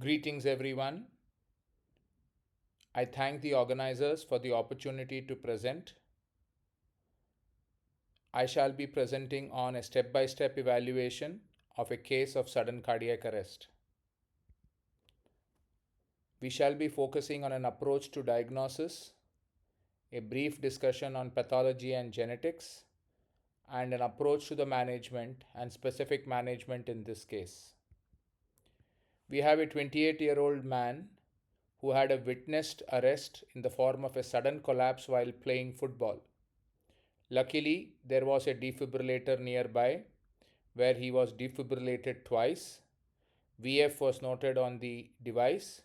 Greetings, everyone. I thank the organizers for the opportunity to present. I shall be presenting on a step by step evaluation of a case of sudden cardiac arrest. We shall be focusing on an approach to diagnosis, a brief discussion on pathology and genetics, and an approach to the management and specific management in this case. We have a 28-year-old man who had a witnessed arrest in the form of a sudden collapse while playing football. Luckily, there was a defibrillator nearby where he was defibrillated twice. VF was noted on the device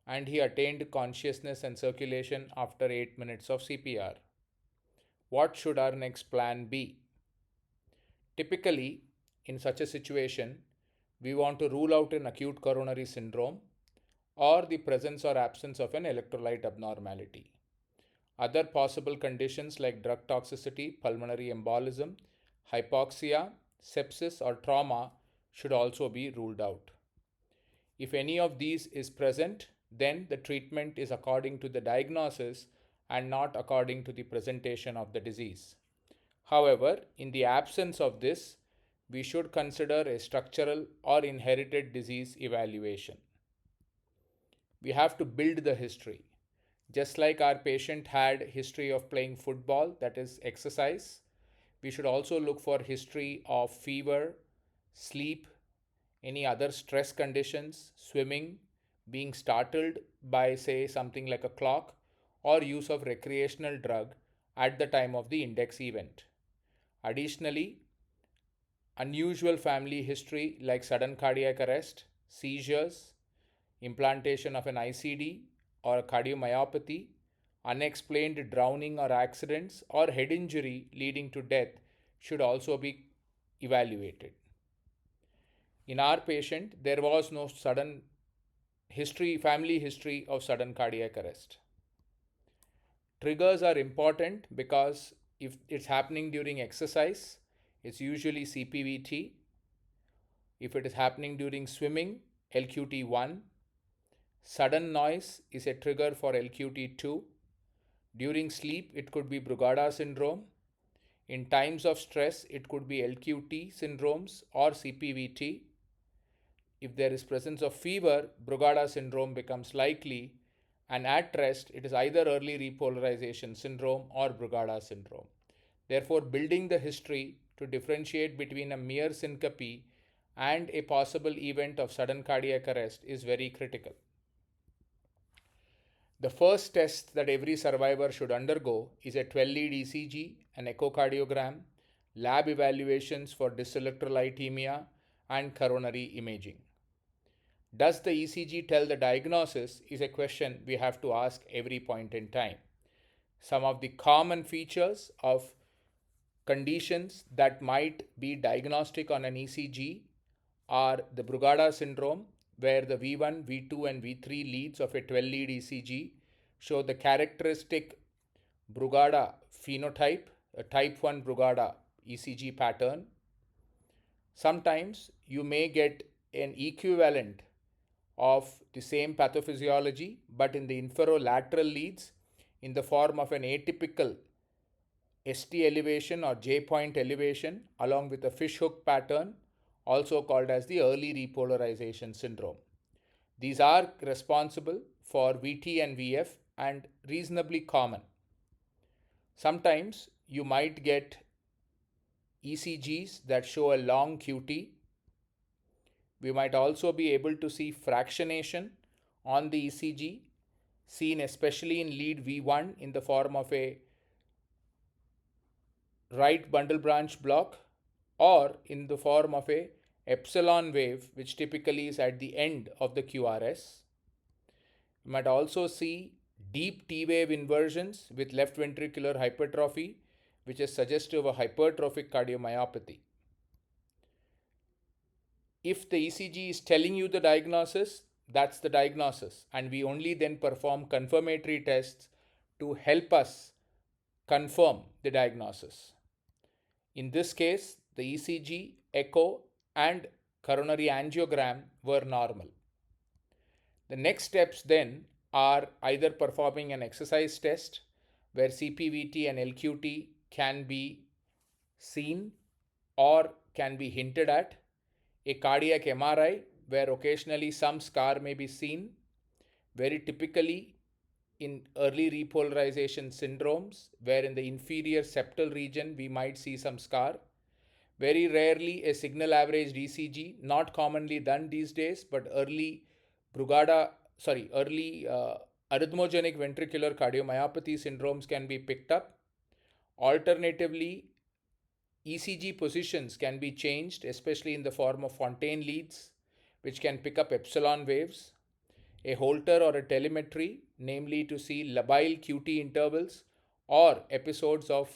and he attained consciousness and circulation after 8 minutes of CPR. What should our next plan be? Typically, in such a situation, we want to rule out an acute coronary syndrome or the presence or absence of an electrolyte abnormality. Other possible conditions like drug toxicity, pulmonary embolism, hypoxia, sepsis, or trauma should also be ruled out. If any of these is present, then the treatment is according to the diagnosis and not according to the presentation of the disease. However, in the absence of this, we should consider a structural or inherited disease evaluation. We have to build the history. Just like our patient had history of playing football, that is exercise, we should also look for history of fever, sleep, any other stress conditions, swimming, being startled by say something like a clock, or use of recreational drug at the time of the index event. Additionally, unusual family history like sudden cardiac arrest, seizures, implantation of an ICD or a cardiomyopathy, unexplained drowning or accidents, or head injury leading to death should also be evaluated. In our patient, there was no sudden family history of sudden cardiac arrest. Triggers are important because if it's happening during exercise, it's usually CPVT. If it is happening during swimming, LQT1. Sudden noise is a trigger for LQT2. During sleep, it could be Brugada syndrome. In times of stress, it could be LQT syndromes or CPVT. If there is presence of fever, Brugada syndrome becomes likely, and at rest, it is either early repolarization syndrome or Brugada syndrome. Therefore, building the history to differentiate between a mere syncope and a possible event of sudden cardiac arrest is very critical. The first test that every survivor should undergo is a 12-lead ECG, an echocardiogram, lab evaluations for dyselectrolytemia, and coronary imaging. Does the ECG tell the diagnosis is a question we have to ask every point in time. Some of the common features of conditions that might be diagnostic on an ECG are the Brugada syndrome, where the V1, V2, and V3 leads of a 12-lead ECG show the characteristic Brugada phenotype, a type 1 Brugada ECG pattern. Sometimes you may get an equivalent of the same pathophysiology but in the inferolateral leads in the form of an atypical ST elevation or J point elevation along with a fishhook pattern, also called as the early repolarization syndrome. These are responsible for VT and VF and reasonably common. Sometimes you might get ECGs that show a long QT. We might also be able to see fractionation on the ECG, seen especially in lead V1 in the form of a right bundle branch block or in the form of a epsilon wave, which typically is at the end of the QRS. You might also see deep T wave inversions with left ventricular hypertrophy, which is suggestive of hypertrophic cardiomyopathy. If the ECG is telling you the diagnosis, that's the diagnosis, and we only then perform confirmatory tests to help us confirm the diagnosis. In this case, the ECG, echo, and coronary angiogram were normal. The next steps then are either performing an exercise test where CPVT and LQT can be seen or can be hinted at, a cardiac MRI where occasionally some scar may be seen, very typically in early repolarization syndromes, where in the inferior septal region we might see some scar. Very rarely a signal averaged ECG, not commonly done these days, but early arrhythmogenic ventricular cardiomyopathy syndromes can be picked up. Alternatively, ECG positions can be changed, especially in the form of Fontaine leads, which can pick up epsilon waves. A Holter or a telemetry, namely to see labile QT intervals or episodes of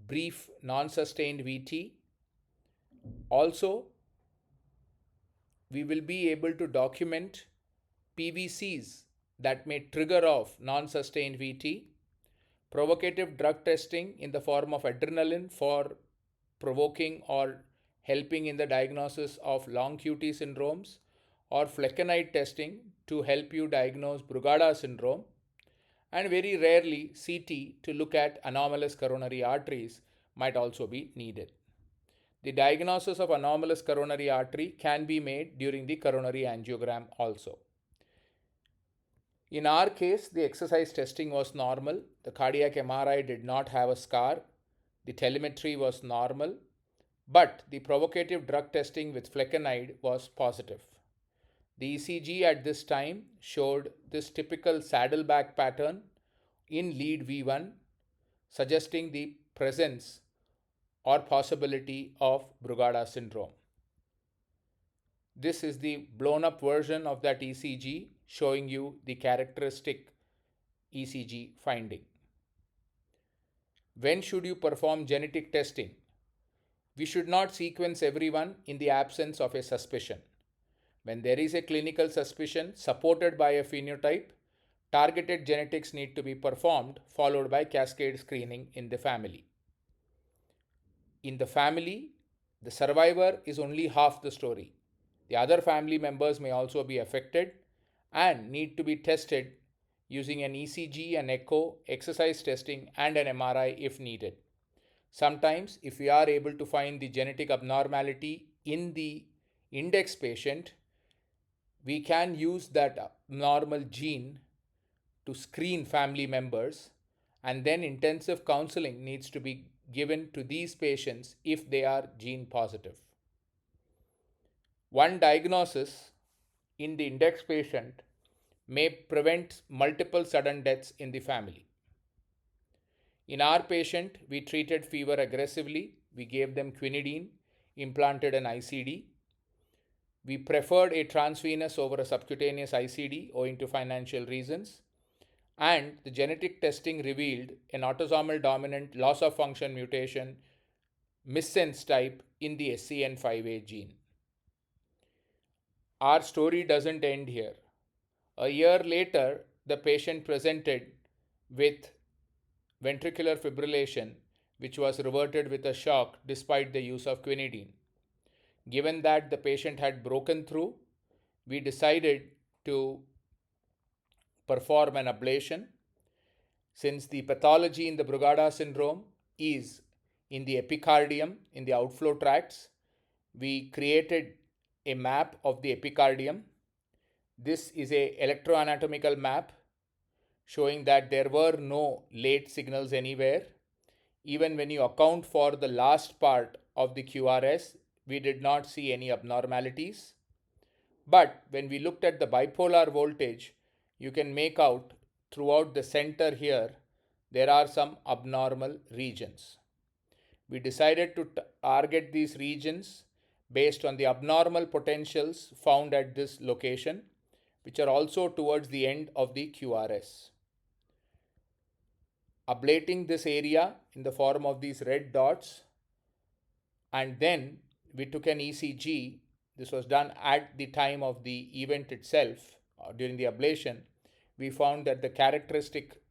brief non-sustained VT. Also, we will be able to document PVCs that may trigger off non-sustained VT, provocative drug testing in the form of adrenaline for provoking or helping in the diagnosis of long QT syndromes, or flecainide testing to help you diagnose Brugada syndrome, and very rarely CT to look at anomalous coronary arteries might also be needed. The diagnosis of anomalous coronary artery can be made during the coronary angiogram also. In our case, the exercise testing was normal. The cardiac MRI did not have a scar. The telemetry was normal, but the provocative drug testing with flecainide was positive. The ECG at this time showed this typical saddleback pattern in lead V1, suggesting the presence or possibility of Brugada syndrome. This is the blown up version of that ECG showing you the characteristic ECG finding. When should you perform genetic testing? We should not sequence everyone in the absence of a suspicion. When there is a clinical suspicion supported by a phenotype, targeted genetics need to be performed, followed by cascade screening in the family. In the family, the survivor is only half the story. The other family members may also be affected and need to be tested using an ECG, an echo, exercise testing, and an MRI if needed. Sometimes, if we are able to find the genetic abnormality in the index patient, we can use that abnormal gene to screen family members, and then intensive counseling needs to be given to these patients if they are gene positive. One diagnosis in the index patient may prevent multiple sudden deaths in the family. In our patient, we treated fever aggressively. We gave them quinidine, implanted an ICD. We preferred a transvenous over a subcutaneous ICD owing to financial reasons. And the genetic testing revealed an autosomal dominant loss of function mutation missense type in the SCN5A gene. Our story doesn't end here. A year later, the patient presented with ventricular fibrillation, which was reverted with a shock despite the use of quinidine. Given that the patient had broken through, we decided to perform an ablation. Since the pathology in the Brugada syndrome is in the epicardium, in the outflow tracts, we created a map of the epicardium. This is a electroanatomical map showing that there were no late signals anywhere. Even when you account for the last part of the QRS, we did not see any abnormalities. But when we looked at the bipolar voltage, you can make out throughout the center here, there are some abnormal regions. We decided to target these regions based on the abnormal potentials found at this location, which are also towards the end of the QRS. Ablating this area in the form of these red dots, and then we took an ECG. This was done at the time of the event itself. During the ablation, we found that the characteristic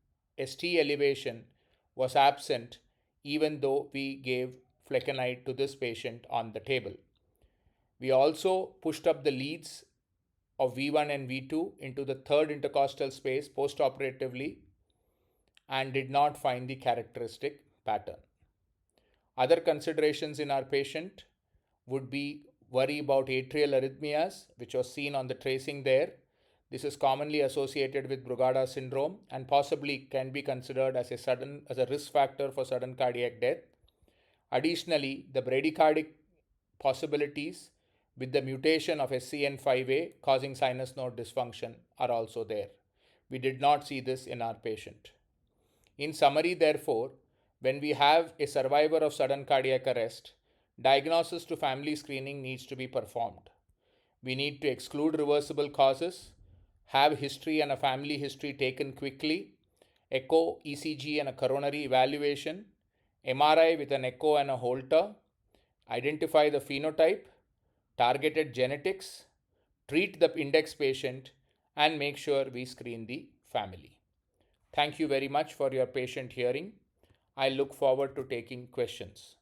ST elevation was absent even though we gave flecainide to this patient on the table. We also pushed up the leads of V1 and V2 into the third intercostal space postoperatively and did not find the characteristic pattern. Other considerations in our patient would be worry about atrial arrhythmias, which was seen on the tracing there. This is commonly associated with Brugada syndrome and possibly can be considered as a risk factor for sudden cardiac death. Additionally, the bradycardic possibilities with the mutation of SCN5A causing sinus node dysfunction are also there. We did not see this in our patient. In summary, therefore, when we have a survivor of sudden cardiac arrest, diagnosis to family screening needs to be performed. We need to exclude reversible causes, have history and a family history taken quickly, echo, ECG and a coronary evaluation, MRI with an echo and a Holter, identify the phenotype, targeted genetics, treat the index patient, and make sure we screen the family. Thank you very much for your patient hearing. I look forward to taking questions.